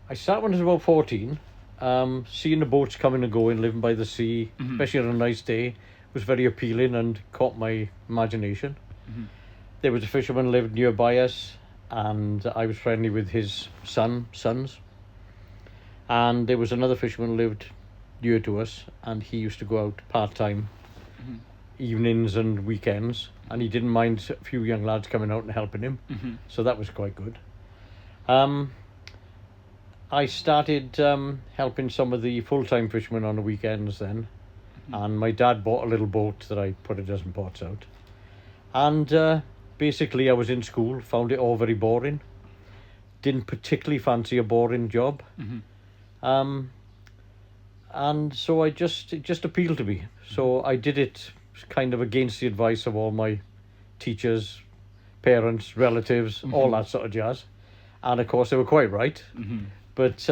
I started when I was about 14. Seeing the boats coming and going, living by the sea, especially on a nice day, was very appealing and caught my imagination. There was a fisherman lived nearby us, and I was friendly with his sons. And there was another fisherman lived near to us, and he used to go out part-time evenings and weekends, and he didn't mind a few young lads coming out and helping him. So that was quite good. I started helping some of the full-time fishermen on the weekends then, and my dad bought a little boat that I put a dozen pots out. And basically I was in school, found it all very boring, didn't particularly fancy a boring job. And so it just appealed to me. So I did it kind of against the advice of all my teachers, parents, relatives, all that sort of jazz. And of course they were quite right. But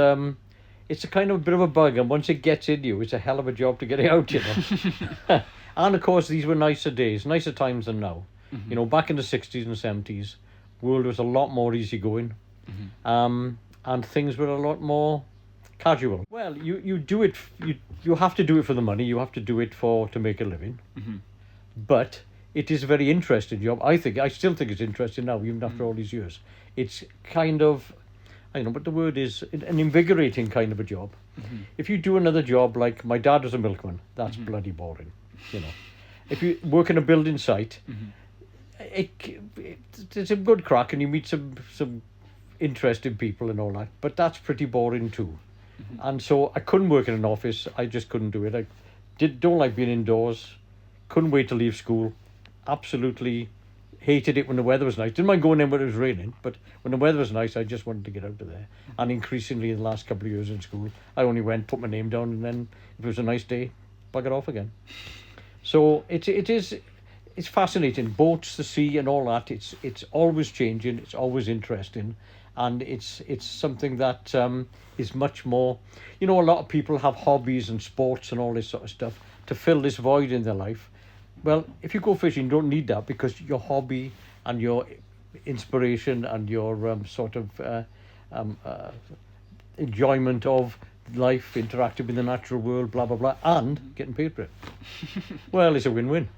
it's a kind of a bit of a bug, and once it gets in you, it's a hell of a job to get it out, you know. And of course these were nicer days, nicer times than now. You know, back in the 60s and 70s, world was a lot more easygoing. And things were a lot more casual. Well, you do it, you have to do it for the money, you have to do it to make a living. But it is a very interesting job. I still think it's interesting now, even after all these years. It's kind of, I don't know what the word is, an invigorating kind of a job. If you do another job, like my dad was a milkman, that's bloody boring, you know. If you work in a building site, it's a good crack and you meet some interesting people and all that, but that's pretty boring too. And so I couldn't work in an office. I just couldn't do it. Don't like being indoors, couldn't wait to leave school, absolutely hated it when the weather was nice. Didn't mind going in when it was raining, but when the weather was nice, I just wanted to get out of there. And increasingly in the last couple of years in school, I only went, put my name down, and then if it was a nice day, bugger off again. So it's fascinating. Boats, the sea, and all that. It's always changing. It's always interesting, and it's something that is much more. You know, a lot of people have hobbies and sports and all this sort of stuff to fill this void in their life. Well, if you go fishing, you don't need that, because your hobby and your inspiration and your sort of enjoyment of life, interacting with the natural world, blah, blah, blah, and getting paid for it. Well, it's a win-win.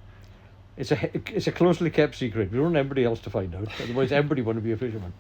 It's a closely kept secret. We don't want everybody else to find out. Otherwise, everybody want to be a fisherman.